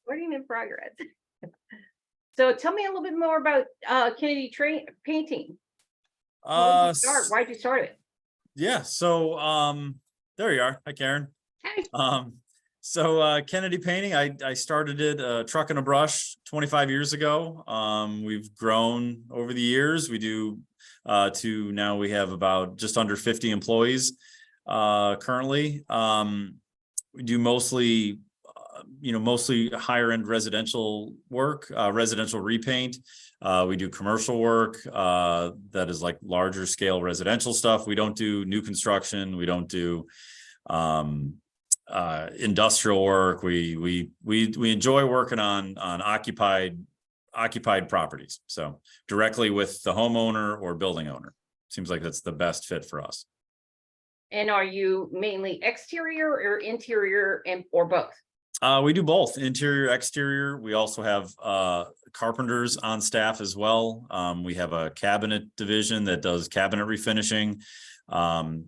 Recording in progress. So tell me a little bit more about Kennedy painting. How did you Uh, start? s- Why'd you start it? yeah. There you are. Hi, Karen. Hey. Kennedy Painting, I started it, Truck in a Brush 25 years ago. We've grown over the years. We do, to now we have about just under 50 employees, currently. We do mostly higher end residential work, residential repaint. We do commercial work, that is like larger scale residential stuff. We don't do new construction. We don't do industrial work. We enjoy working on occupied properties. So directly with the homeowner or building owner. Seems like that's the best fit for us. And are you mainly exterior or interior or both? We do both interior, exterior. We also have carpenters on staff as well. We have a cabinet division that does cabinet refinishing.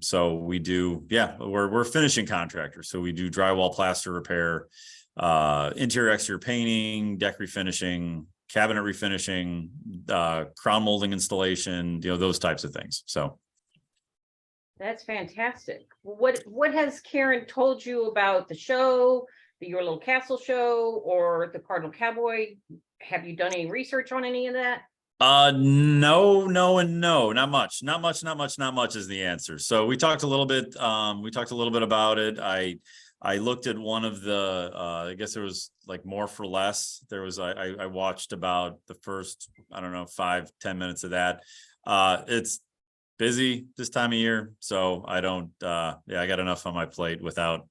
So we do, we're finishing contractors. So we do drywall, plaster repair, interior, exterior painting, deck refinishing, cabinet refinishing, crown molding installation, those types of things. So That's fantastic. What has Karen told you about the show, the Your Little Castle show, or the Cardinal Cowboy? Have you done any research on any of that? No, and no, not much is the answer. So we talked a little bit about it. I looked at one of the, I guess there was like More for Less. I watched about the first, I don't know, 5-10 minutes of that. It's busy this time of year, so I don't, I got enough on my plate without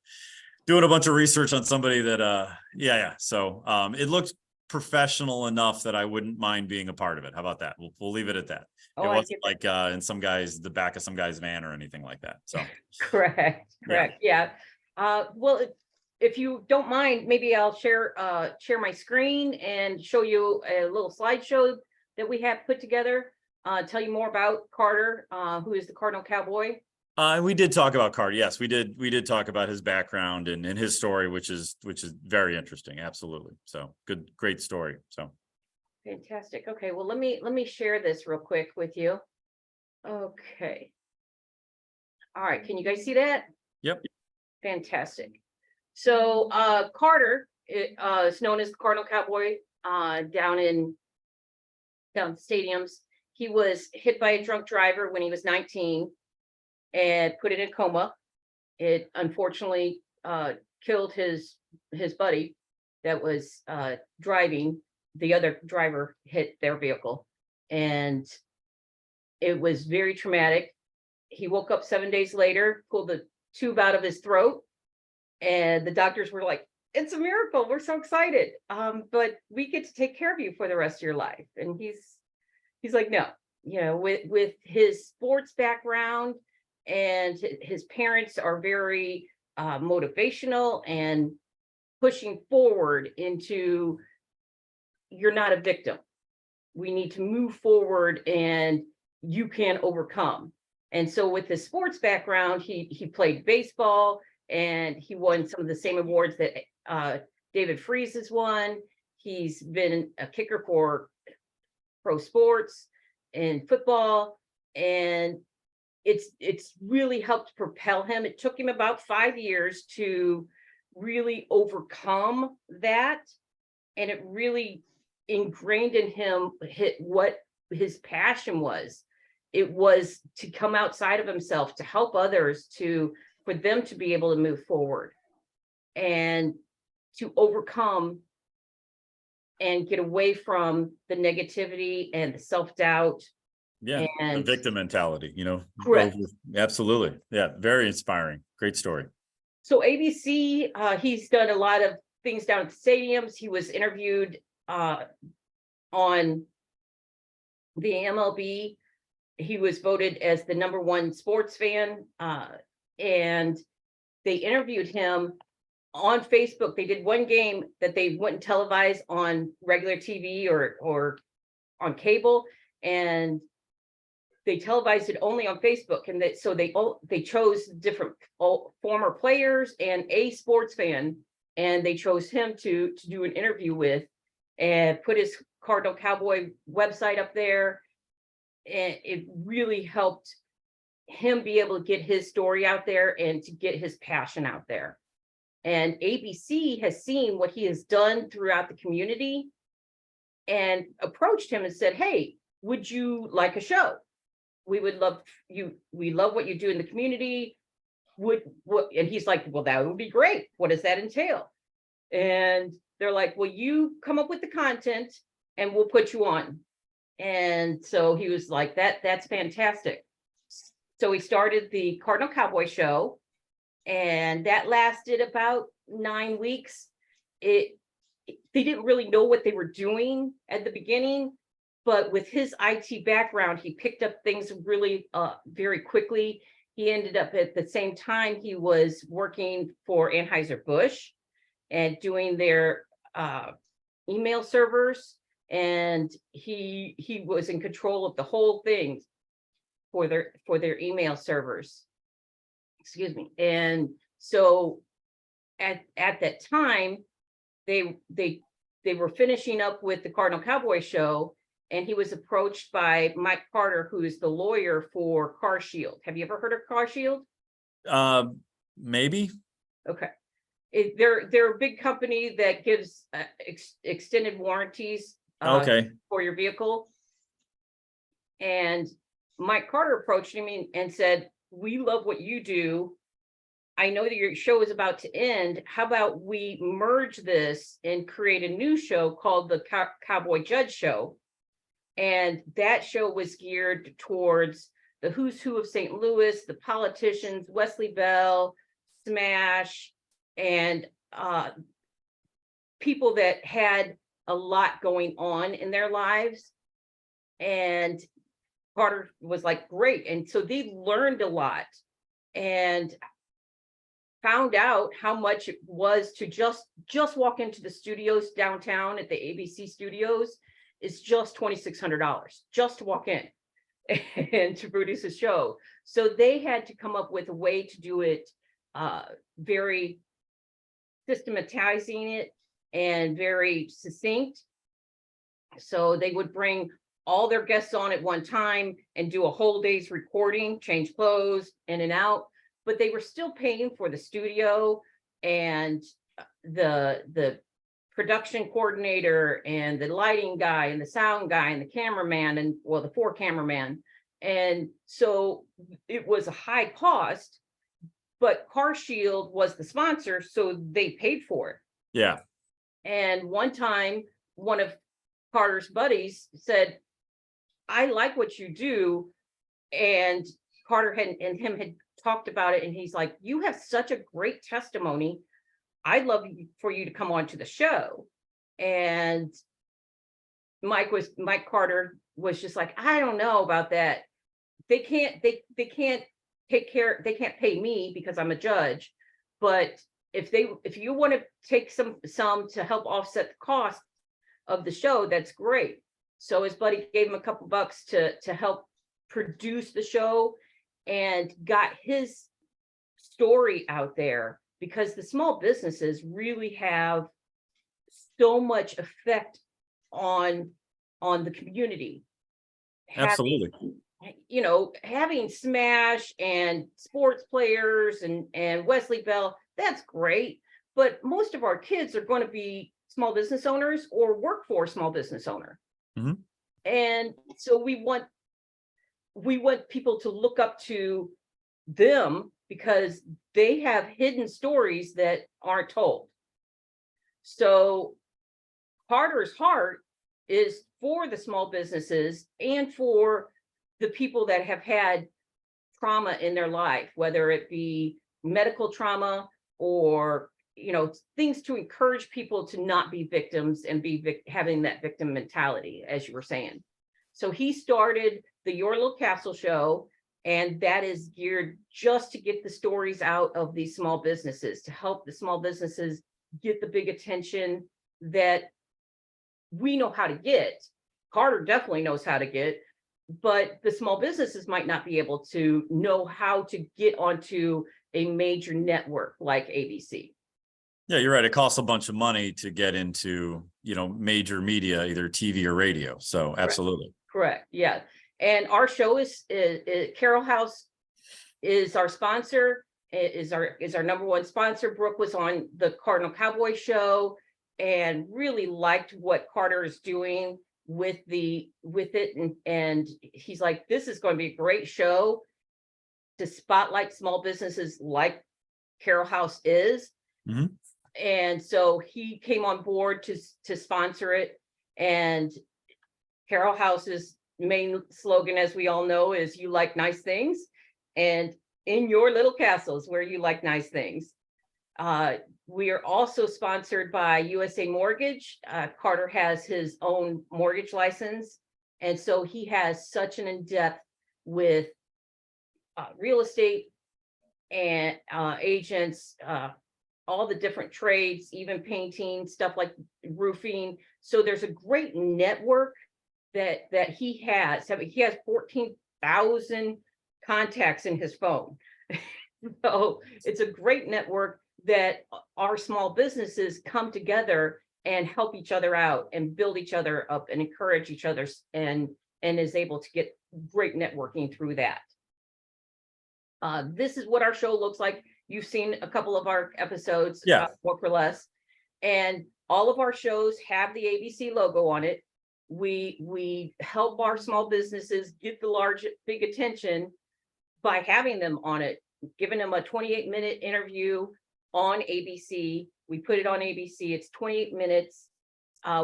doing a bunch of research on somebody that, So, it looked professional enough that I wouldn't mind being a part of it. How about that? We'll leave it at that. Oh, It I wasn't get like in the back of some guy's van or anything like that. So correct. yeah. Yeah. Well, if you don't mind, maybe I'll share my screen and show you a little slideshow that we have put together. Tell you more about Carter, who is the Cardinal Cowboy. We did talk about Carter. Yes, we did talk about his background and his story, which is very interesting. Absolutely. So great story. So Fantastic. Okay, well, let me share this real quick with you. Okay. All right, can you guys see that? yep. Fantastic. So Carter is known as the Cardinal Cowboy down in stadiums. He was hit by a drunk driver when he was 19 and put in a coma. It unfortunately killed his buddy that was driving. The other driver hit their vehicle, and it was very traumatic. He woke up 7 days later, pulled the tube out of his throat, and the doctors were like, "It's a miracle. We're so excited, but we get to take care of you for the rest of your life." And he's like, "No." With his sports background, and his parents are very motivational and pushing forward into, you're not a victim. We need to move forward and you can overcome. And so with his sports background, he played baseball and he won some of the same awards that David Freese has won. He's been a kicker for pro sports and football, and it's really helped propel him. It took him about 5 years to really overcome that, and it really ingrained in him what his passion was. It was to come outside of himself, to help others, for them to be able to move forward and to overcome and get away from the negativity and the self-doubt. Yeah. The And victim mentality, correct. Absolutely. Yeah. Very inspiring. Great story. So ABC, he's done a lot of things down at the stadiums. He was interviewed on the MLB. He was voted as the #1 sports fan, and they interviewed him on Facebook. They did one game that they wouldn't televise on regular TV or on cable, and they televised it only on Facebook. And so they chose different former players and a sports fan and they chose him to do an interview with, and put his Cardinal Cowboy website up there. And it really helped him be able to get his story out there and to get his passion out there. And ABC has seen what he has done throughout the community and approached him and said, hey, would you like a show? We would love you. We love what you do in the community. And he's like, well, that would be great. What does that entail? And they're like, well, you come up with the content and we'll put you on. And so he was like, that's fantastic. So he started the Cardinal Cowboy Show, and that lasted about 9 weeks. They didn't really know what they were doing at the beginning, but with his IT background, he picked up things really very quickly. He ended up at the same time, he was working for Anheuser-Busch and doing their email servers, and he was in control of the whole thing for their email servers. Excuse me. And so at that time, they were finishing up with the Cardinal Cowboy Show, and he was approached by Mike Carter, who is the lawyer for CarShield. Have you ever heard of CarShield? Maybe. Okay. They're a big company that gives extended warranties Okay. for your vehicle. And Mike Carter approached him and said, we love what you do. I know that your show is about to end. How about we merge this and create a new show called the Cowboy Judge Show? And that show was geared towards the who's who of St. Louis, the politicians, Wesley Bell, Smash, and people that had a lot going on in their lives. And Carter was like, great. And so they learned a lot and found out how much it was to just walk into the studios downtown at the ABC studios. It's just $2,600 just to walk in and to produce a show. So they had to come up with a way to do it, very systematizing it and very succinct. So they would bring all their guests on at one time and do a whole day's recording, change clothes in and out, but they were still paying for the studio and the production coordinator and the lighting guy and the sound guy and the cameraman and the 4 cameraman. And so it was a high cost, but CarShield was the sponsor, so they paid for it. Yeah. And one time, one of Carter's buddies said, I like what you do. And Carter had talked about it. And he's like, you have such a great testimony. I'd love for you to come on to the show. And Mike Carter was just like, I don't know about that. They can't pay me because I'm a judge. But if you want to take some to help offset the cost of the show, that's great. So his buddy gave him a couple bucks to help produce the show and got his story out there, because the small businesses really have so much effect on the community. Absolutely. Having Smash and sports players and Wesley Bell, that's great. But most of our kids are going to be small business owners or work for a small business owner. Mm-hmm. And so we want people to look up to them because they have hidden stories that aren't told. So Carter's heart is for the small businesses and for the people that have had trauma in their life, whether it be medical trauma or things to encourage people to not be victims and be having that victim mentality, as you were saying. So he started the Your Little Castle Show, and that is geared just to get the stories out of these small businesses, to help the small businesses get the big attention that we know how to get. Carter definitely knows how to get, but the small businesses might not be able to know how to get onto a major network like ABC. Yeah, you're right. It costs a bunch of money to get into, major media, either TV or radio. So absolutely. Correct, yeah. And our show is Carroll House is our sponsor, is our number one sponsor. Brooke was on the Cardinal Cowboy show and really liked what Carter is doing with it. And he's like, this is going to be a great show to spotlight small businesses like Carroll House is. Mhm. And so he came on board to sponsor it. And Carroll House's main slogan, as we all know, is "You like nice things," and in your little castles where you like nice things. We are also sponsored by USA Mortgage. Carter has his own mortgage license, and so he has such an in-depth with real estate and agents, all the different trades, even painting, stuff like roofing. So there's a great network that he has. I mean, he has 14,000 contacts in his phone. So it's a great network that our small businesses come together and help each other out and build each other up and encourage each other, and is able to get great networking through that. This is what our show looks like. You've seen a couple of our episodes, Yeah. More for Less, and all of our shows have the ABC logo on it. We help our small businesses get the big attention by having them on it, giving them a 28-minute interview on ABC. We put it on ABC. It's 28 minutes.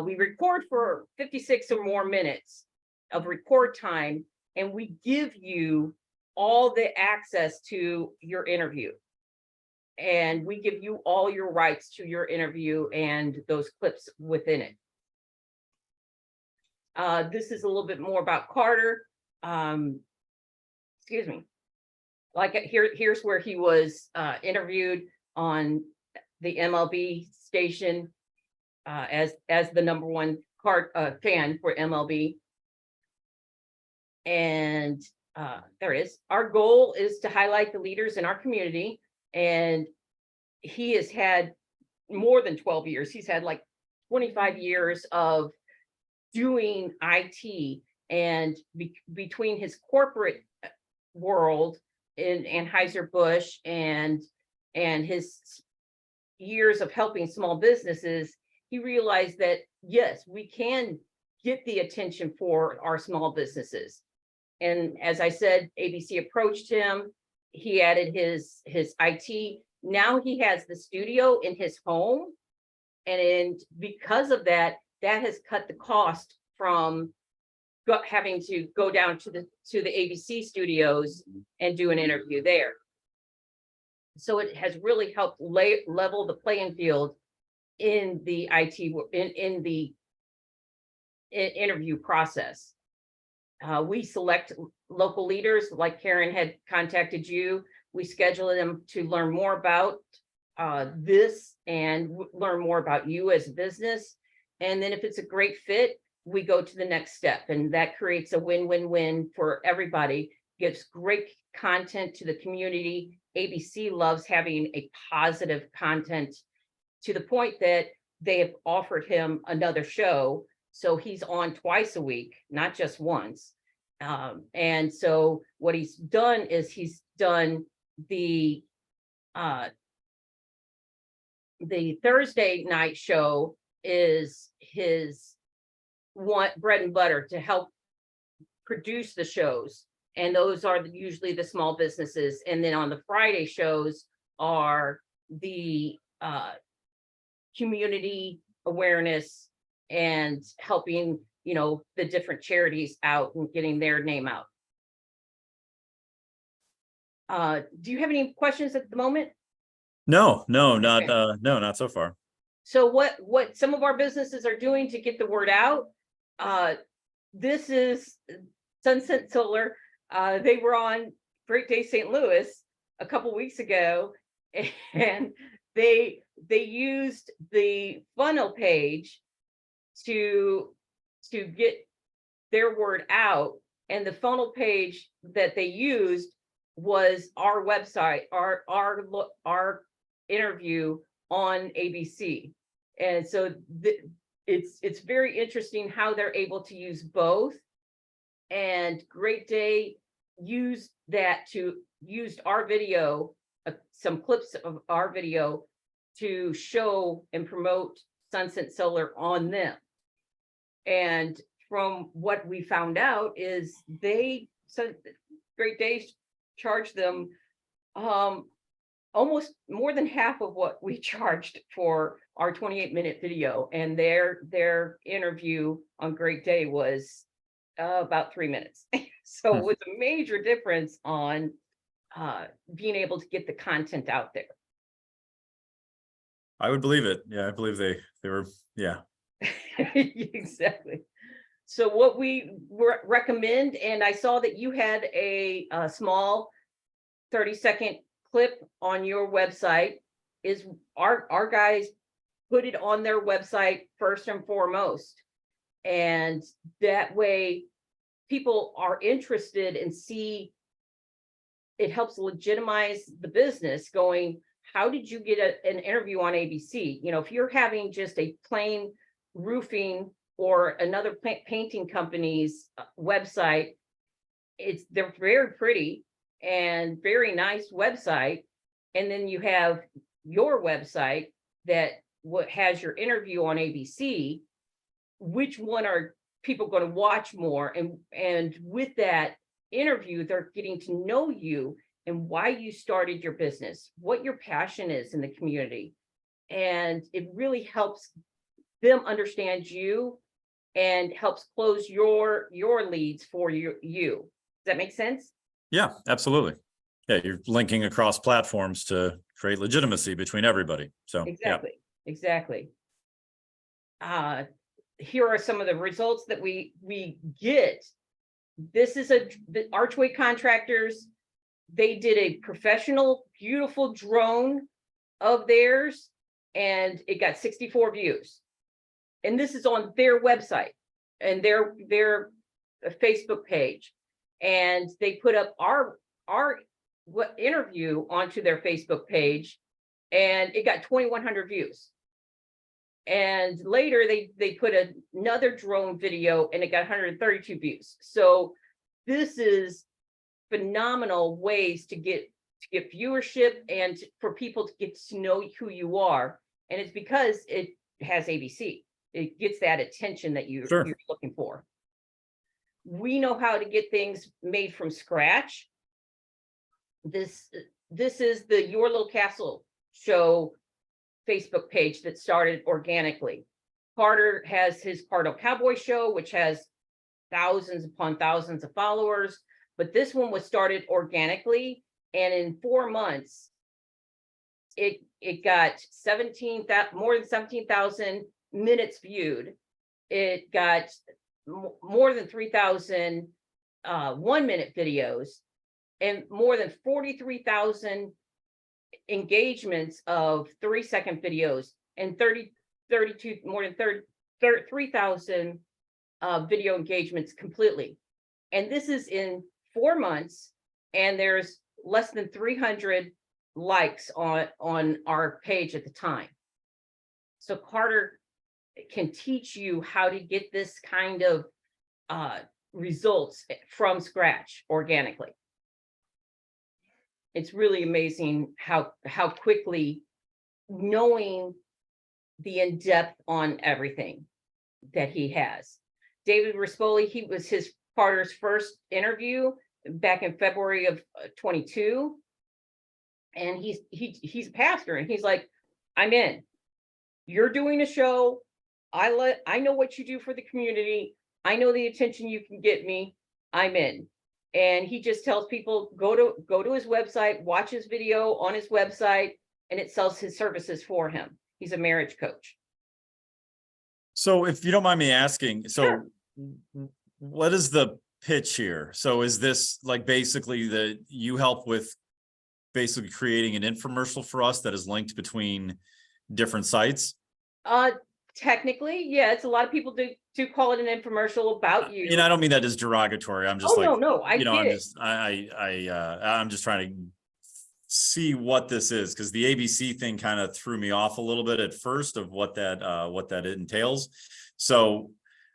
We record for 56 or more minutes of record time, and we give you all the access to your interview. And we give you all your rights to your interview and those clips within it. This is a little bit more about Carter. Excuse me. Like here's where he was interviewed on the MLB station as the number one fan for MLB. And there is. Our goal is to highlight the leaders in our community, and he has had more than 12 years. He's had like 25 years of doing IT, and between his corporate world in Anheuser-Busch and his years of helping small businesses, he realized that yes, we can get the attention for our small businesses. And as I said, ABC approached him. He added his IT. Now he has the studio in his home, and because of that, that has cut the cost from having to go down to the ABC studios and do an interview there. So it has really helped level the playing field in the IT in the interview process. We select local leaders, like Karen had contacted you. We schedule them to learn more about this and learn more about you as a business. And then if it's a great fit, we go to the next step, and that creates a win-win-win for everybody. Gives great content to the community. ABC loves having a positive content, to the point that they have offered him another show. So he's on twice a week, not just once. And so what he's done is he's done the Thursday night show is his bread and butter to help produce the shows. And those are usually the small businesses. And then on the Friday shows are the community awareness and helping, the different charities out and getting their name out. Do you have any questions at the moment? No, not Okay. not so far. So what some of our businesses are doing to get the word out, this is Sunset Solar. They were on Great Day St. Louis a couple weeks ago, and they used the funnel page to get their word out. And the funnel page that they used was our website, our interview on ABC. And so it's very interesting how they're able to use both. And Great Day used our video, some clips of our video to show and promote Sunset Solar on them. And from what we found out is Great Day charged them almost more than half of what we charged for our 28-minute video, and their interview on Great Day was about 3 minutes. So it was a major difference on being able to get the content out there. I would believe it. Yeah, I believe they were, yeah. Exactly. So what we recommend, and I saw that you had a small 30-second clip on your website, is our guys put it on their website first and foremost. And that way people are interested and see it helps legitimize the business going, how did you get an interview on ABC? You know, if you're having just a plain roofing or another painting company's website, they're very pretty and very nice website. And then you have your website that has your interview on ABC. Which one are people going to watch more? And with that interview, they're getting to know you and why you started your business, what your passion is in the community. And it really helps them understand you and helps close your leads for you. Does that make sense? Yeah, absolutely. Yeah, you're linking across platforms to create legitimacy between everybody. So exactly. Here are some of the results that we get. This is the Archway Contractors. They did a professional, beautiful drone of theirs, and it got 64 views. And this is on their website and their Facebook page. And they put up our interview onto their Facebook page, and it got 2,100 views. And later they put another drone video and it got 132 views. So this is phenomenal ways to get viewership and for people to get to know who you are. And it's because it has ABC. It gets that attention that you're looking for. We know how to get things made from scratch. This is the Your Little Castle Show Facebook page that started organically. Carter has his Cardinal Cowboy Show, which has thousands upon thousands of followers, but this one was started organically, and in 4 months, it got more than 17,000 minutes viewed. It got more than 3,000 1-minute videos and more than 43,000 engagements of 3-second videos and 3,000 video engagements completely. And this is in 4 months, and there's less than 300 likes on our page at the time. So Carter can teach you how to get this kind of results from scratch organically. It's really amazing how quickly, knowing the in-depth on everything that he has. David Rispoli, he was Carter's first interview back in February of 22. And he's a pastor, and he's like, I'm in. You're doing a show. I know what you do for the community. I know the attention you can get me. I'm in. And he just tells people, go to his website, watch his video on his website, and it sells his services for him. He's a marriage coach. So if you don't mind me asking, Sure. What is the pitch here? So is this like basically that you help with basically creating an infomercial for us that is linked between different sites? Technically, yeah, it's a lot of people do call it an infomercial about you. And I don't mean that as derogatory. I'm just no, I you know, get I'm it. just I'm just trying to see what this is, because the ABC thing kind of threw me off a little bit at first of what that entails. So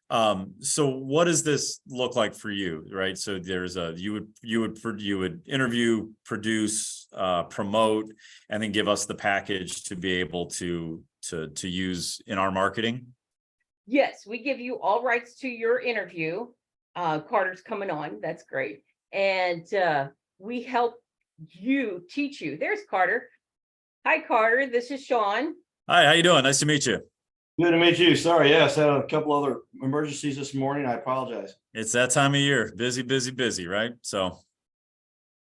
so what does this look like for you, right? So there's you would interview, produce, promote, and then give us the package to be able to use in our marketing. Yes, we give you all rights to your interview. Carter's coming on. That's great. And we help you, teach you. There's Carter. Hi, Carter. This is Sean. Hi, how you doing? Nice to meet you. Good to meet you. Sorry, yes, I had a couple other emergencies this morning. I apologize. It's that time of year. Busy, busy, busy, right? So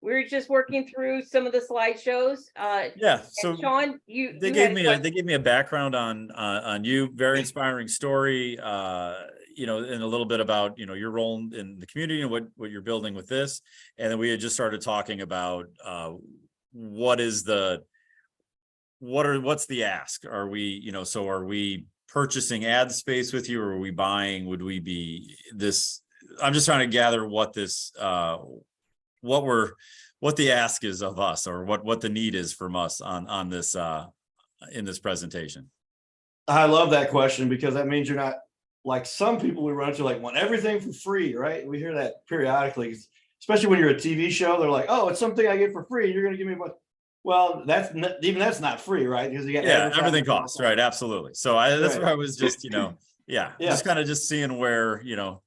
We're just working through some of the slideshows. yeah. So And Sean, they gave me a background on you. Very inspiring story. You know, and a little bit about, you know, your role in the community and what you're building with this. And then we had just started talking about what's the ask? Are we, you know, so are we purchasing ad space with you, or are we buying? Would we be this? I'm just trying to gather what this what the ask is of us, or what the need is from us on this in this presentation. I love that question, because that means you're not like some people we run into, like, want everything for free, right? We hear that periodically, especially when you're a TV show. They're like, oh, it's something I get for free. You're going to give me what? Well, that's not free, right? Because you got everything costs, right? Absolutely. So that's Right. where I was just, you know, Yeah. just kind of just seeing where, you know,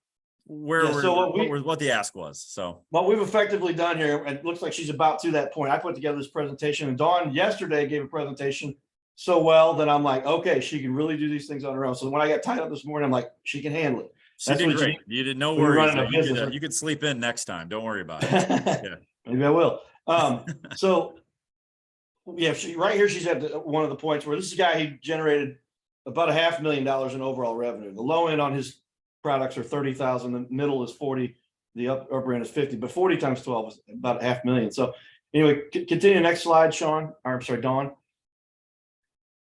where Yeah, so what the ask was. So what we've effectively done here, and it looks like she's about to that point. I put together this presentation, and Dawn yesterday gave a presentation so well that I'm like, okay, she can really do these things on her own. So when I got tied up this morning, I'm like, she can handle it. she That's did what great. You did no when you're worries. running a business. You could sleep in next time. Don't worry about it. Yeah. Maybe I will. So yeah, right here, she's at one of the points where this is a guy, he generated about $500,000 in overall revenue. The low end on his products are 30,000, the middle is 40, the upper end is 50, but 40 times 12 is about $500,000. So anyway, continue next slide, Sean. Or, I'm sorry, Dawn.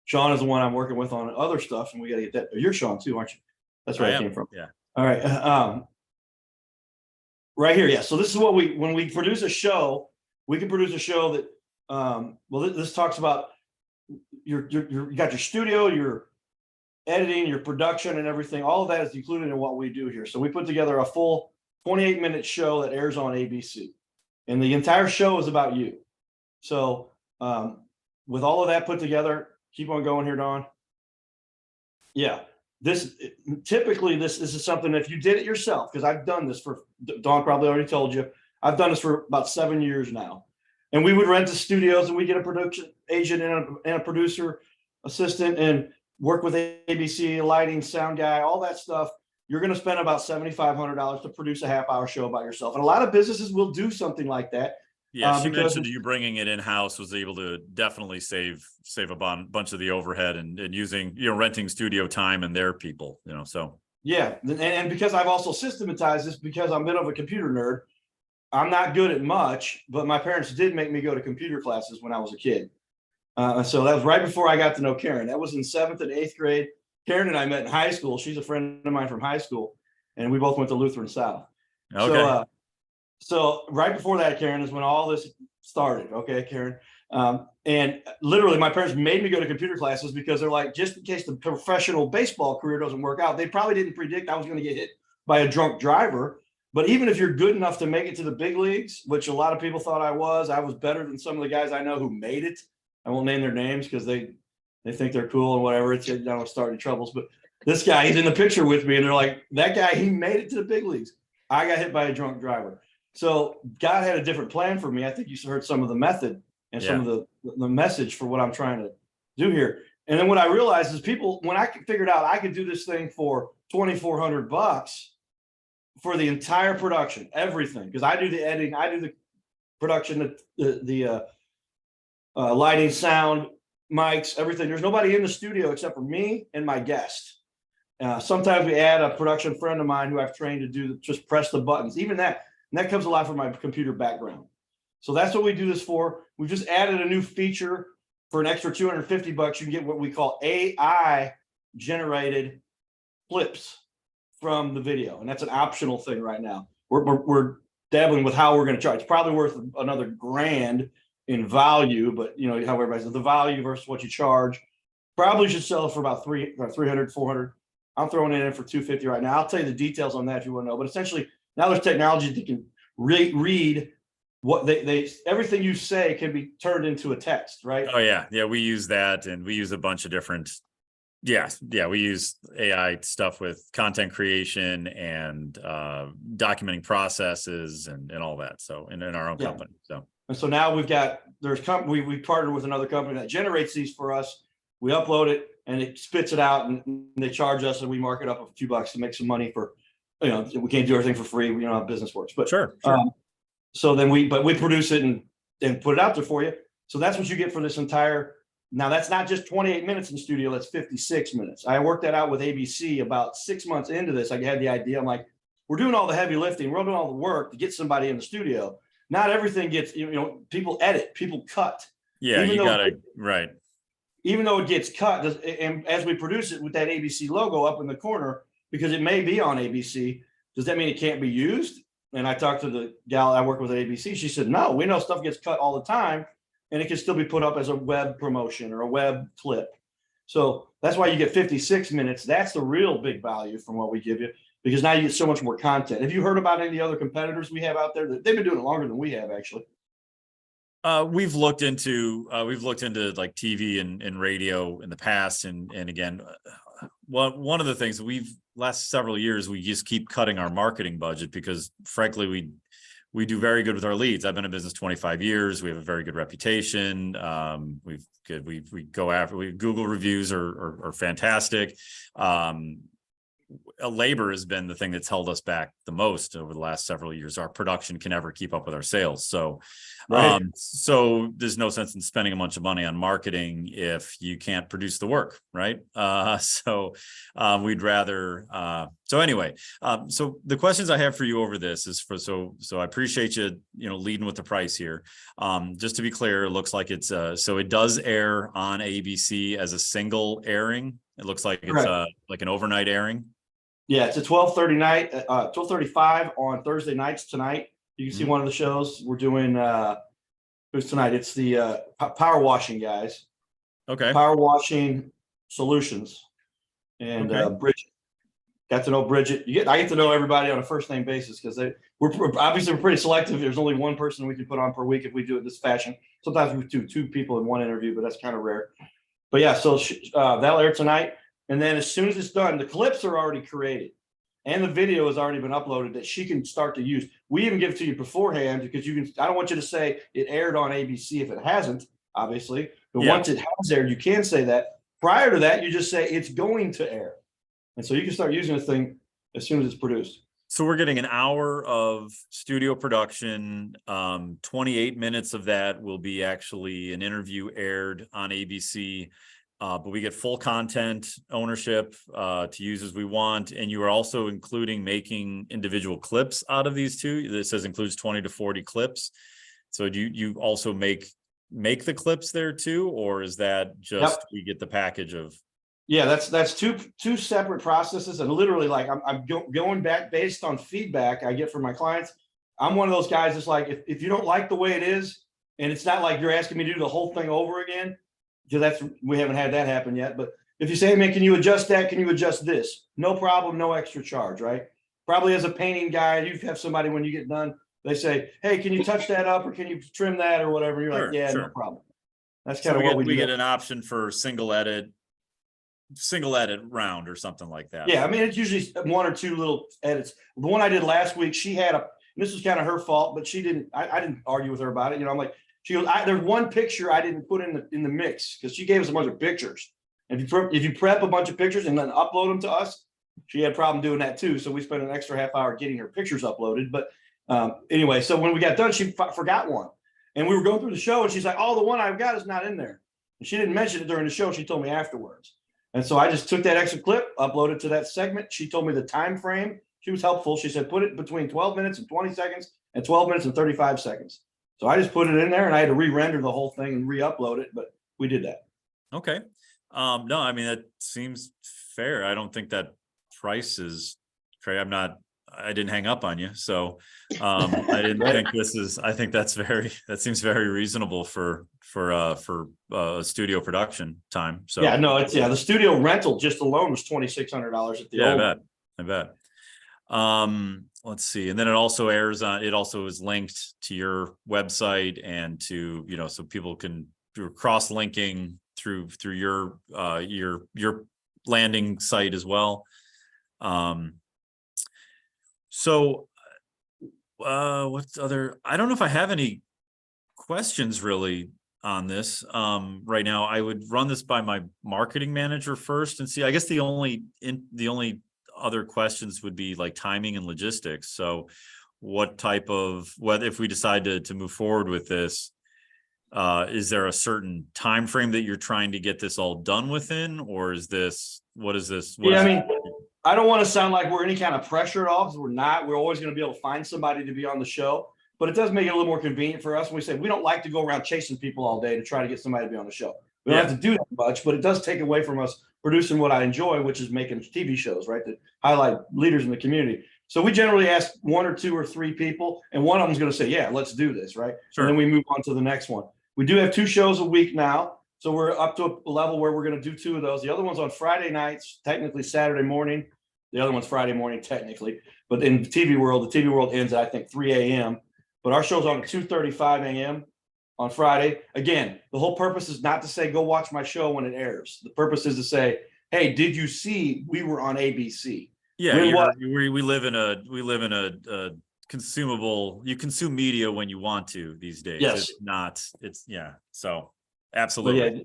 Sean is the one I'm working with on other stuff, and we got to get that. You're Sean too, aren't you? That's where I came from. Yeah. All right. Right here, yeah. So this is what when we produce a show, we can produce a show that, well, this talks about you got your studio, your editing, your production, and everything. All of that is included in what we do here. So we put together a full 28-minute show that airs on ABC, and the entire show is about you. So with all of that put together, keep on going here, Dawn. Yeah, this is something, if you did it yourself, because I've done this for, Dawn probably already told you, I've done this for about 7 years now. And we would rent the studios, and we get a production agent and a producer assistant, and work with ABC, lighting, sound guy, all that stuff. You're going to spend about $7,500 to produce a half-hour show by yourself. And a lot of businesses will do something like that. Yeah, she mentioned you bringing it in-house was able to definitely save a bunch of the overhead and using, you know, renting studio time and their people, you know, so. Yeah, and because I've also systematized this, because I'm a bit of a computer nerd, I'm not good at much, but my parents did make me go to computer classes when I was a kid. So that was right before I got to know Karen. That was in 7th and 8th grade. Karen and I met in high school. She's a friend of mine from high school, and we both went to Lutheran South. Okay. So right before that, Karen, is when all this started. Okay, Karen. And literally my parents made me go to computer classes, because they're like, just in case the professional baseball career doesn't work out. They probably didn't predict I was going to get hit by a drunk driver. But even if you're good enough to make it to the big leagues, which a lot of people thought I was better than some of the guys I know who made it. I won't name their names because they think they're cool and whatever. It's, I don't start any troubles. But this guy, he's in the picture with me, and they're like, that guy, he made it to the big leagues. I got hit by a drunk driver. So God had a different plan for me. I think you heard some of the method and some of the message for what I'm trying to do here. And then what I realized is people, when I figured out I could do this thing for $2,400 for the entire production, everything, because I do the editing, I do the production, the lighting, sound, mics, everything. There's nobody in the studio except for me and my guest. Sometimes we add a production friend of mine who I've trained to do just press the buttons. Even that, and that comes a lot from my computer background. So that's what we do this for. We've just added a new feature for an extra $250. You can get what we call AI generated clips from the video, and that's an optional thing right now. We're dabbling with how we're going to charge. It's probably worth another $1,000 in value, but you know, how everybody says the value versus what you charge. Probably should sell it for about 300, 400. I'm throwing it in for 250 right now. I'll tell you the details on that if you want to know. But essentially, now there's technology that can read what they everything you say can be turned into a text, right? Oh yeah, yeah. We use that, and we use a bunch of different. Yeah, we use AI stuff with content creation and documenting processes and all that. So in our own company. So and so now we partnered with another company that generates these for us. We upload it and it spits it out, and they charge us, and we mark it up a few bucks to make some money for, you know, we can't do everything for free. We know how business works, but sure. so then we produce it and put it out there for you. So that's what you get for this entire. Now that's not just 28 minutes in the studio, that's 56 minutes. I worked that out with ABC about 6 months into this. I had the idea. I'm like, we're doing all the heavy lifting, we're doing all the work to get somebody in the studio. Not everything gets, you know, people edit, people cut. Yeah, you gotta, right. Even though it gets cut, and as we produce it with that ABC logo up in the corner, because it may be on ABC, does that mean it can't be used? And I talked to the gal I work with at ABC. She said, no, we know stuff gets cut all the time, and it can still be put up as a web promotion or a web clip. So that's why you get 56 minutes. That's the real big value from what we give you, because now you get so much more content. Have you heard about any other competitors we have out there? They've been doing it longer than we have, actually. We've looked into like TV and radio in the past, and again, one of the things last several years, we just keep cutting our marketing budget because frankly we do very good with our leads. I've been in business 25 years. We have a very good reputation. We go after Google reviews are fantastic. Labor has been the thing that's held us back the most over the last several years. Our production can never keep up with our sales. So, right. So there's no sense in spending a bunch of money on marketing if you can't produce the work, right? We'd rather, so anyway, so the questions I have for you over this is so I appreciate you leading with the price here. Just to be clear, it looks like it's, so it does air on ABC as a single airing. It looks like it's like an overnight airing. Yeah, it's a 12:30 night, 12:35 on Thursday nights tonight. You can see one of the shows we're doing. Who's tonight? It's the Power Washing guys. Okay. Power Washing Solutions, and Bridget. Got to know Bridget. I get to know everybody on a first name basis because we're obviously pretty selective. There's only one person we can put on per week if we do it this fashion. Sometimes we do two people in one interview, but that's kind of rare. But yeah, so that'll air tonight. And then as soon as it's done, the clips are already created and the video has already been uploaded that she can start to use. We even give it to you beforehand because I don't want you to say it aired on ABC if it hasn't, obviously. But once it has aired, you can say that. Prior to that, you just say it's going to air. And so you can start using this thing as soon as it's produced. So we're getting an hour of studio production. 28 minutes of that will be actually an interview aired on ABC. But we get full content ownership to use as we want. And you are also including making individual clips out of these two. This says includes 20 to 40 clips. So do you also make the clips there too? Or is that just we get the package of? Yeah, that's two separate processes. And literally, like I'm going back based on feedback I get from my clients. I'm one of those guys that's like, if you don't like the way it is, and it's not like you're asking me to do the whole thing over again, because we haven't had that happen yet. But if you say, hey, man, can you adjust that? Can you adjust this? No problem, no extra charge, right? Probably as a painting guy, you have somebody when you get done, they say, hey, can you touch that up or can you trim that or whatever? You're like, yeah, no problem. That's kind of what we do. We get an option for single edit round or something like that. Yeah, I mean, it's usually one or two little edits. The one I did last week, she had this was kind of her fault, but she didn't, I didn't argue with her about it. I'm like, she goes, there's one picture I didn't put in the mix because she gave us a bunch of pictures. And if you prep a bunch of pictures and then upload them to us, she had a problem doing that too. So we spent an extra half hour getting her pictures uploaded. But anyway, so when we got done, she forgot one. And we were going through the show and she's like, oh, the one I've got is not in there. And she didn't mention it during the show. She told me afterwards. And so I just took that extra clip, uploaded to that segment. She told me the time frame. She was helpful. She said, put it between 12 minutes and 20 seconds and 12 minutes and 35 seconds. So I just put it in there and I had to re-render the whole thing and re-upload it, but we did that. Okay. No, I mean, that seems fair. I don't think that price is crazy. I'm not I didn't hang up on you. So I didn't think that seems very reasonable for a studio production time. So Yeah, no, the studio rental just alone was $2,600 at the yeah, old. I bet. Let's see. And then it also it also is linked to your website and to, so people can do cross-linking through your landing site as well. So what's other, I don't know if I have any questions really on this right now. I would run this by my marketing manager first and see. I guess the only other questions would be like timing and logistics. So what type of, whether if we decide to move forward with this, is there a certain time frame that you're trying to get this all done within, or is this, what is this? I mean, I don't want to sound like we're any kind of pressure at all, because we're not. We're always going to be able to find somebody to be on the show, but it does make it a little more convenient for us when we say we don't like to go around chasing people all day to try to get somebody to be on the show. We don't have to do that much, but it does take away from us producing what I enjoy, which is making TV shows, right, that highlight leaders in the community. So we generally ask 1 or 2 or 3 people, and one of them is going to say, yeah, let's do this, right? Sure. And then we move on to the next one. We do have 2 shows a week now. So we're up to a level where we're going to do 2 of those. The other one's on Friday nights, technically Saturday morning. The other one's Friday morning, technically. But in the TV world ends at, I think, 3 a.m. But our show's on at 2:35 a.m. on Friday. Again, the whole purpose is not to say, go watch my show when it airs. The purpose is to say, hey, did you see we were on ABC? Yeah, we live in a consumable, you consume media when you want to these days. Yes. So absolutely. Yeah.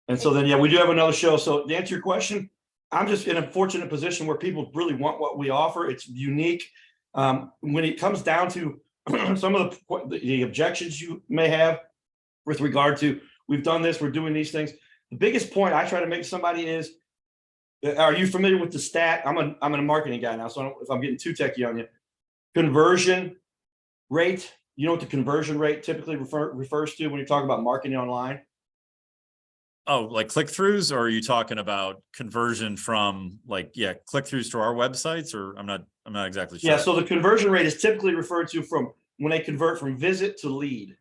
And so then, we do have another show. So to answer your question, I'm just in a fortunate position where people really want what we offer. It's unique. When it comes down to some of the objections you may have with regard to, we've done this, we're doing these things. The biggest point I try to make to somebody is, are you familiar with the stat? I'm a marketing guy now, so if I'm getting too techie on you, conversion rate. You know what the conversion rate typically refers to when you talk about marketing online? Oh, like click-throughs, or are you talking about conversion from click-throughs to our websites? Or I'm not exactly sure. Yeah, so the conversion rate is typically referred to from when they convert from visit to lead.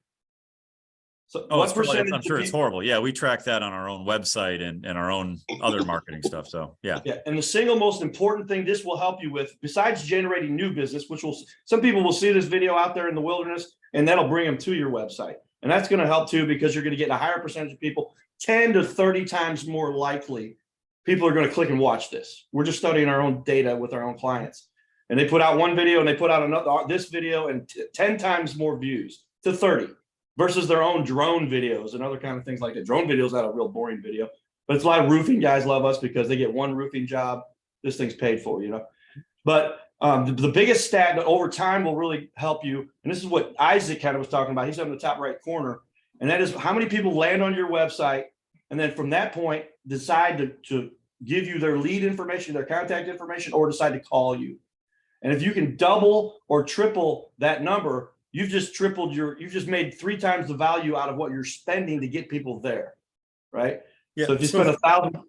So what percentage? I'm sure it's horrible. Yeah, we track that on our own website and our own other marketing stuff. So yeah. Yeah, and the single most important thing this will help you with, besides generating new business, which some people will see this video out there in the wilderness, and that'll bring them to your website. And that's going to help too, because you're going to get a higher percentage of people, 10 to 30 times more likely people are going to click and watch this. We're just studying our own data with our own clients. And they put out one video and they put out this video, and 10 times more views to 30 versus their own drone videos and other kind of things like that. Drone videos not a real boring video, but it's a lot of roofing guys love us because they get one roofing job. This thing's paid for, But the biggest stat that over time will really help you, and this is what Isaac kind of was talking about. He's up in the top right corner, and that is how many people land on your website, and then from that point decide to give you their lead information, their contact information, or decide to call you. And if you can double or triple that number, you've just made 3 times the value out of what you're spending to get people there, right? Yeah. So if you spend $1,000.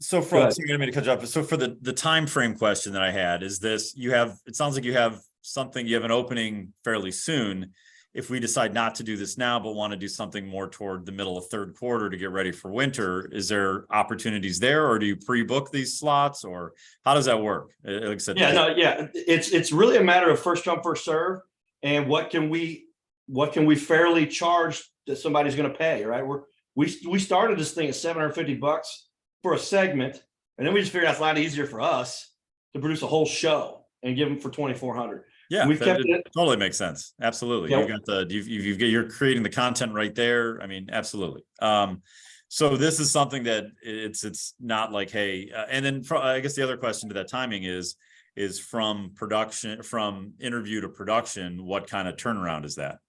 So for the time frame question that I had is this: it sounds like you have an opening fairly soon. If we decide not to do this now, but want to do something more toward the middle of 3rd quarter to get ready for winter, is there opportunities there, or do you pre-book these slots, or how does that work? Like I said, it's really a matter of first come, first serve, and what can we fairly charge that somebody's going to pay, right? We started this thing at $750 for a segment, and then we just figured out it's a lot easier for us to produce a whole show and give them for $2,400. Yeah, it totally makes sense. Absolutely. Yeah. You're creating the content right there. I mean, absolutely. So this is something that it's not like, hey, and then I guess the other question to that timing is from interview to production, what kind of turnaround is that?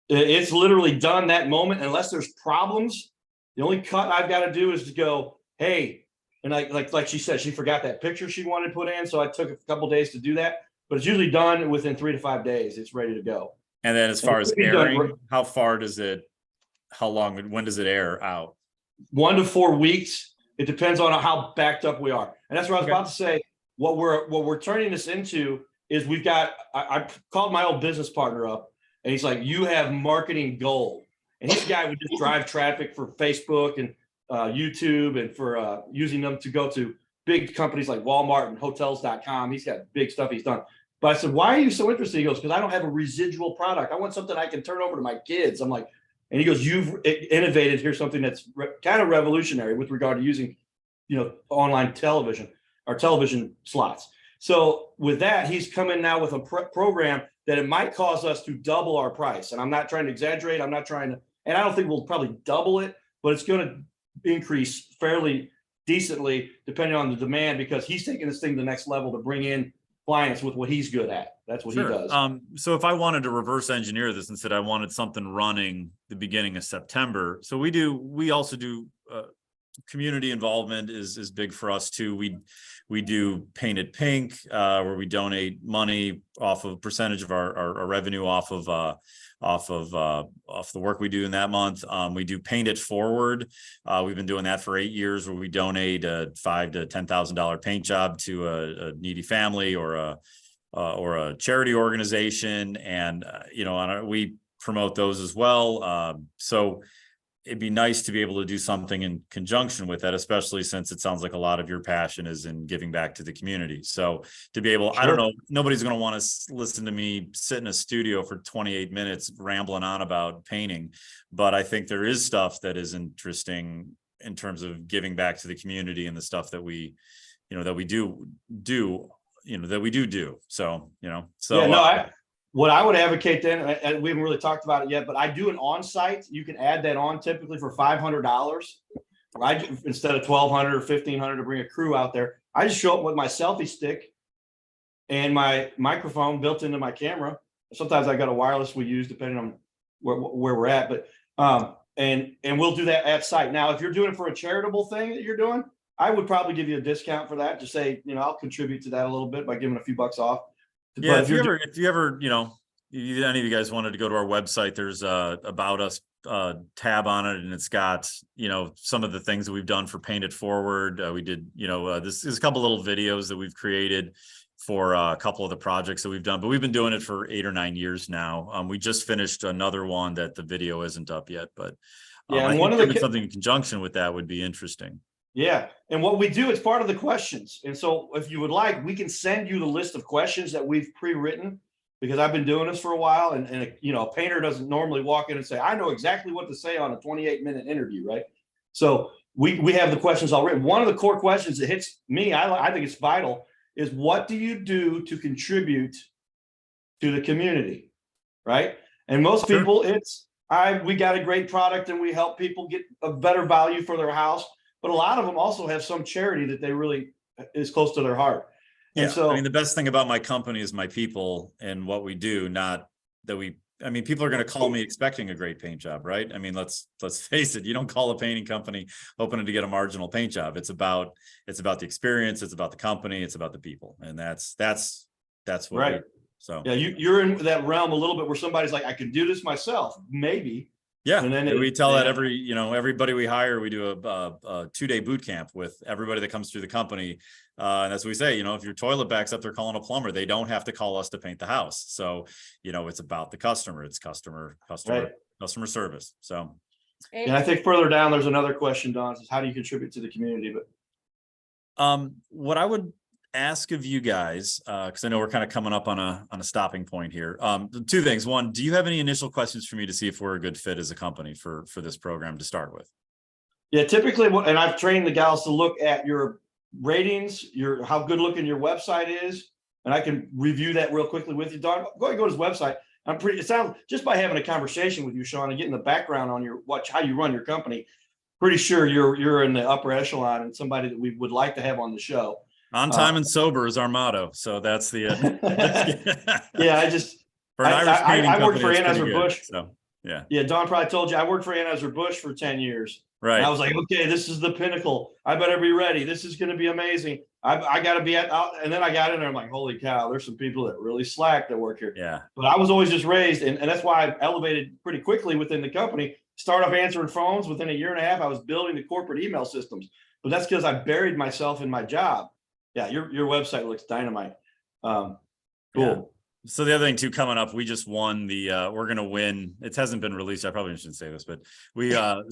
It's literally done that moment, unless there's problems. The only cut I've got to do is to go, hey, and like she said, she forgot that picture she wanted to put in, so I took a couple days to do that. But it's usually done within 3 to 5 days. It's ready to go. And then as far as airing, when does it air out? 1 to 4 weeks. It depends on how backed up we are. And that's what I was about to say. what we're turning this into is I called my old business partner up, and he's like, you have marketing gold. And he's a guy who would just drive traffic for Facebook and YouTube, and for using them to go to big companies like Walmart and hotels.com. He's got big stuff he's done. But I said, why are you so interested? He goes, because I don't have a residual product. I want something I can turn over to my kids. I'm like, and he goes, you've innovated here something that's kind of revolutionary with regard to using, online television or television slots. So with that, he's coming now with a program that it might cause us to double our price. And I'm not trying to exaggerate. I'm not trying to, and I don't think we'll probably double it, but it's going to increase fairly decently depending on the demand, because he's taking this thing to the next level to bring in clients with what he's good at. That's what he does. So if I wanted to reverse engineer this and said I wanted something running the beginning of September, so we also do community involvement is big for us too. We do Paint It Pink, where we donate money off of percentage of our revenue off of the work we do in that month. We do Paint It Forward. We've been doing that for 8 years, where we donate a $5,000 to $10,000 paint job to a needy family or a charity organization, and we promote those as well. So it'd be nice to be able to do something in conjunction with that, especially since it sounds like a lot of your passion is in giving back to the community. So to be able, I don't know, nobody's going to want to listen to me sit in a studio for 28 minutes rambling on about painting, but I think there is stuff that is interesting in terms of giving back to the community and the stuff that we do. So, what I would advocate then, and we haven't really talked about it yet, but I do an on-site. You can add that on typically for $500, right? Instead of $1,200 or $1,500 to bring a crew out there. I just show up with my selfie stick and my microphone built into my camera. Sometimes I got a wireless we use depending on where we're at, but and we'll do that at site. Now, if you're doing it for a charitable thing that you're doing, I would probably give you a discount for that. Just say, I'll contribute to that a little bit by giving a few bucks off. Yeah, if you ever, any of you guys wanted to go to our website, there's a About Us tab on it, and it's got, some of the things that we've done for Paint It Forward. We did, this is a couple little videos that we've created for a couple of the projects that we've done, but we've been doing it for 8 or 9 years now. We just finished another one that the video isn't up yet, but yeah, and one of the something in conjunction with that would be interesting. Yeah. And what we do, it's part of the questions. And so if you would like, we can send you the list of questions that we've pre-written, because I've been doing this for a while. And a painter doesn't normally walk in and say, I know exactly what to say on a 28-minute interview, right? So we have the questions all written. One of the core questions that hits me, I think it's vital, is what do you do to contribute to the community, right? And most people, we got a great product and we help people get a better value for their house. But a lot of them also have some charity that they really is close to their heart. And yeah, so, the best thing about my company is my people and what we do, not that people are going to call me expecting a great paint job, right? Let's face it. You don't call a painting company hoping to get a marginal paint job. It's about the experience. It's about the company. It's about the people. And that's what right. So yeah, you're in that realm a little bit where somebody's like, I could do this myself, maybe. Yeah, and then we tell that everybody we hire, we do a 2-day boot camp with everybody that comes through the company. And as we say, if your toilet backs up, they're calling a plumber. They don't have to call us to paint the house. So, it's about the customer. It's customer service. So, and I think further down, there's another question, Don, is how do you contribute to the community? But what I would ask of you guys, because I know we're kind of coming up on a stopping point here. 2 things. One, do you have any initial questions for me to see if we're a good fit as a company for this program to start with? Yeah, typically, and I've trained the gals to look at your ratings, how good looking your website is, and I can review that real quickly with you, Don. Go ahead and go to his website. It sounds, just by having a conversation with you, Sean, and getting the background on how you run your company, pretty sure you're in the upper echelon and somebody that we would like to have on the show. On time and sober is our motto. So that's the yeah. I worked for Anheuser-Busch. So yeah. Don probably told you I worked for Anheuser-Busch for 10 years. Right. And I was like, okay, this is the pinnacle. I better be ready. This is going to be amazing. I got to be and then I got in there. I'm like, holy cow, there's some people that really slack that work here. Yeah. But I was always just raised. And that's why I elevated pretty quickly within the company. Start off answering phones. Within a year and a half, I was building the corporate email systems. But that's because I buried myself in my job. Yeah, your website looks dynamite. Yeah. Cool. So the other thing too, coming up, we just won we're going to win. It hasn't been released. I probably shouldn't say this, but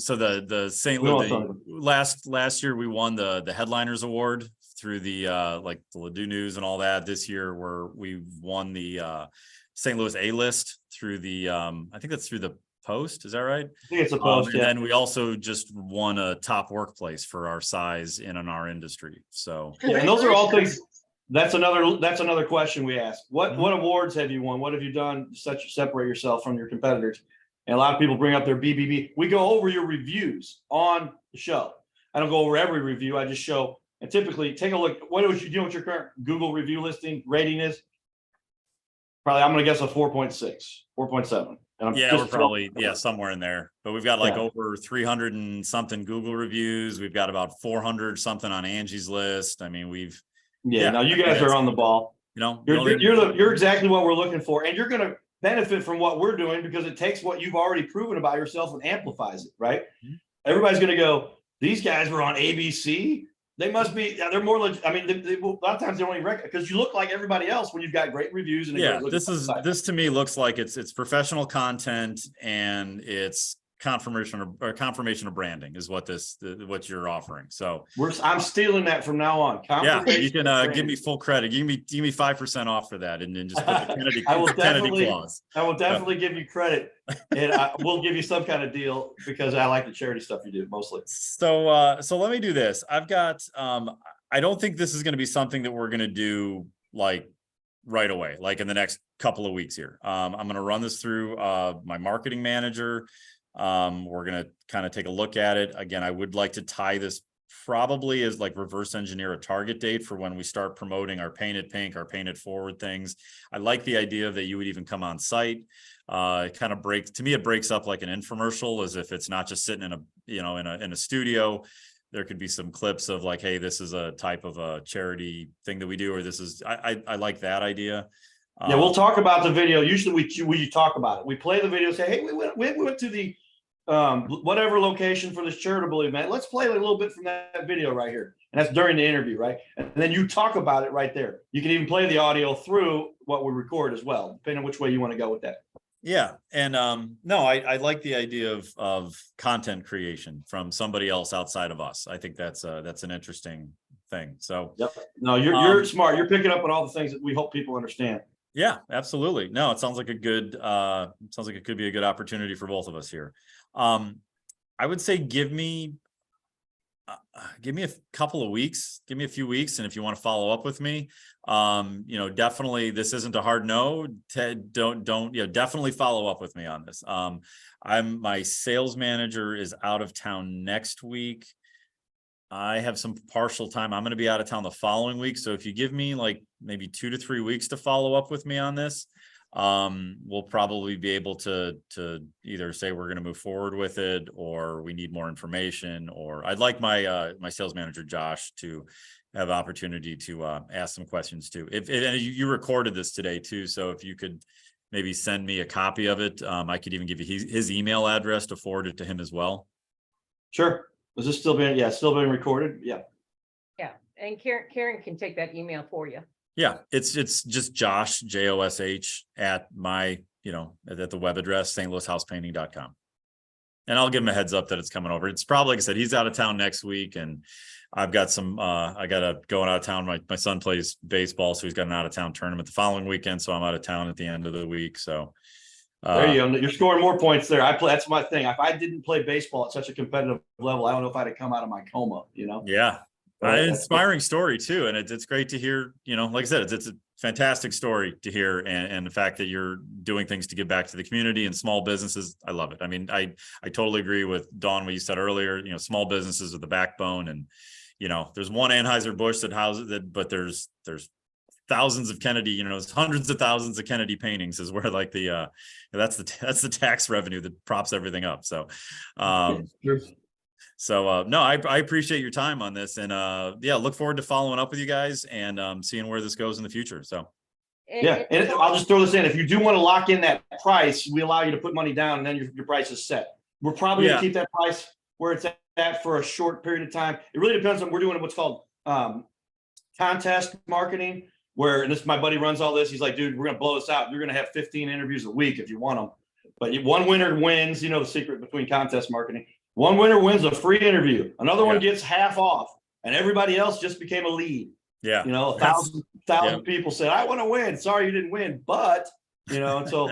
so the St. We won't Louis, last year we won the Headliners Award through the like the Ladue News and all that. This year we won the St. Louis A-list through the I think that's through the Post. Is that right? I think it's a post. And then we also just won a top workplace for our size in our industry. So Yeah, and those are all things. That's another question we ask. What awards have you won? What have you done to separate yourself from your competitors? And a lot of people bring up their BBB. We go over your reviews on the show. I don't go over every review. I just show, and typically take a look. What was you doing with your current Google review listing rating is? Probably, I'm going to guess a 4.6, 4.7. Yeah, we're probably somewhere in there. But we've got like over 300 and something Google reviews. We've got about 400 something on Angie's List. I mean, now you guys are on the ball. You know, you're exactly what we're looking for, and you're going to benefit from what we're doing because it takes what you've already proven about yourself and amplifies it, right? Mm-hmm. Everybody's going to go, these guys were on ABC. They must be. They're more legit. I mean, a lot of times they don't even recognize because you look like everybody else when you've got great reviews. And this to me looks like it's professional content and it's confirmation of branding is what what you're offering. So I'm stealing that from now on. Yeah, you can give me full credit. Give me 5% off for that, and then just put the Kennedy, Kennedy clause. I will definitely give you credit, and we'll give you some kind of deal because I like the charity stuff you do mostly. So let me do this. I've got. I don't think this is going to be something that we're going to do like right away, like in the next couple of weeks here. I'm going to run this through my marketing manager. We're going to kind of take a look at it. Again, I would like to tie this probably as like reverse engineer a target date for when we start promoting our Paint It Pink, our Paint It Forward things. I like the idea that you would even come on site. It kind of it breaks up like an infomercial, as if it's not just sitting in a studio. There could be some clips of like, hey, this is a type of a charity thing that we do, or this is, I like that idea. Yeah, we'll talk about the video. Usually we talk about it. We play the video, say, hey, we went to the whatever location for this charitable event. Let's play a little bit from that video right here. And that's during the interview, right? And then you talk about it right there. You can even play the audio through what we record as well, depending on which way you want to go with that. Yeah. And no, I like the idea of content creation from somebody else outside of us. I think that's an interesting thing. So yep. No, you're smart. You're picking up on all the things that we hope people understand. Yeah, absolutely. No, it sounds like it could be a good opportunity for both of us here. I would say give me a couple of weeks, give me a few weeks. And if you want to follow up with me, definitely this isn't a hard no. Definitely follow up with me on this. My sales manager is out of town next week. I have some partial time. I'm going to be out of town the following week. So if you give me like maybe 2 to 3 weeks to follow up with me on this, we'll probably be able to either say we're going to move forward with it, or we need more information, or I'd like my sales manager, Josh, to have opportunity to ask some questions too. And you recorded this today too. So if you could maybe send me a copy of it, I could even give you his email address to forward it to him as well. Sure. Is this still being recorded? Yeah. Yeah. And Karen can take that email for you. Yeah. It's just Josh, JOSH at my, at the web address, stlouishousepainting.com. And I'll give him a heads up that it's coming over. It's probably, like I said, he's out of town next week, and I've got going out of town. My son plays baseball, so he's got an out of town tournament the following weekend. So I'm out of town at the end of the week. So there you go. You're scoring more points there. That's my thing. If I didn't play baseball at such a competitive level, I don't know if I'd have come out of my coma, Yeah. An inspiring story too. And it's great to hear, like I said, it's a fantastic story to hear. And the fact that you're doing things to give back to the community and small businesses, I love it. I mean, I totally agree with Dawn, what you said earlier. Small businesses are the backbone, and, there's one Anheuser-Busch that houses it, but there's thousands of Kennedy, hundreds of thousands of Kennedy paintings is where like that's the tax revenue that props everything up. So, no, I appreciate your time on this, and look forward to following up with you guys and seeing where this goes in the future. So, and I'll just throw this in. If you do want to lock in that price, we allow you to put money down, and then your price is set. We're probably going to keep that price where it's at for a short period of time. It really depends on, we're doing what's called contest marketing, where, and this, my buddy runs all this. He's like, dude, we're going to blow this out. You're going to have 15 interviews a week if you want them. But one winner wins, you know, the secret between contest marketing. One winner wins a free interview. Another one gets half off, and everybody else just became a lead. Yeah. You know, a thousand people said, I want to win. Sorry, you didn't win. But, you know, and so.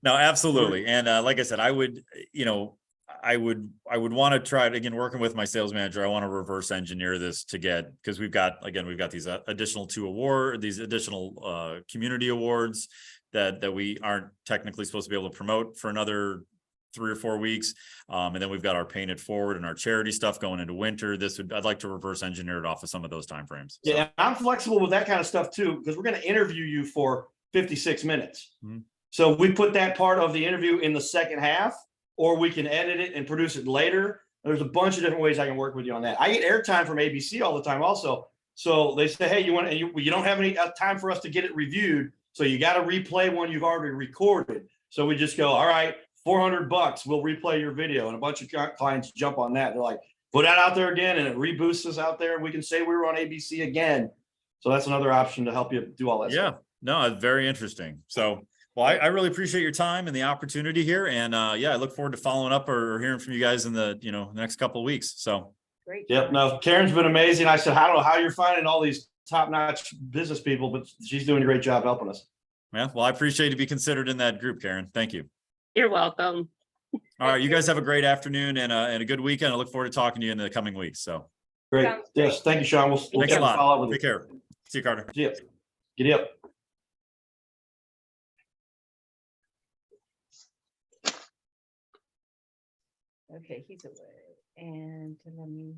No, absolutely. And like I said, I would, you know, I would want to try it again, working with my sales manager. I want to reverse engineer this to get, because we've got these additional these additional community awards that we aren't technically supposed to be able to promote for another 3 or 4 weeks. And then we've got our Paying It Forward and our charity stuff going into winter. I'd like to reverse engineer it off of some of those timeframes. So. Yeah, I'm flexible with that kind of stuff too, because we're going to interview you for 56 minutes. Mm-hmm. So we put that part of the interview in the second half, or we can edit it and produce it later. There's a bunch of different ways I can work with you on that. I get airtime from ABC all the time also. So they say, hey, you don't have any time for us to get it reviewed. So you got to replay one you've already recorded. So we just go, all right, $400, we'll replay your video. And a bunch of clients jump on that. They're like, put that out there again, and it reboosts us out there. We can say we were on ABC again. So that's another option to help you do all that stuff. No, it's very interesting. So, well, I really appreciate your time and the opportunity here. And I look forward to following up or hearing from you guys in the, next couple of weeks. So. Great. Yep. No, Karen's been amazing. I said, I don't know how you're finding all these top-notch business people, but she's doing a great job helping us. Yeah. Well, I appreciate to be considered in that group, Karen. Thank you. You're welcome. All right. You guys have a great afternoon and a good weekend. I look forward to talking to you in the coming weeks. So. Great. Sounds great. Yes. Thank you, Sean. We'll Thanks a lot. follow up with Take you. care. See you, Carter. See ya. Giddy up. Okay, he's away. And let me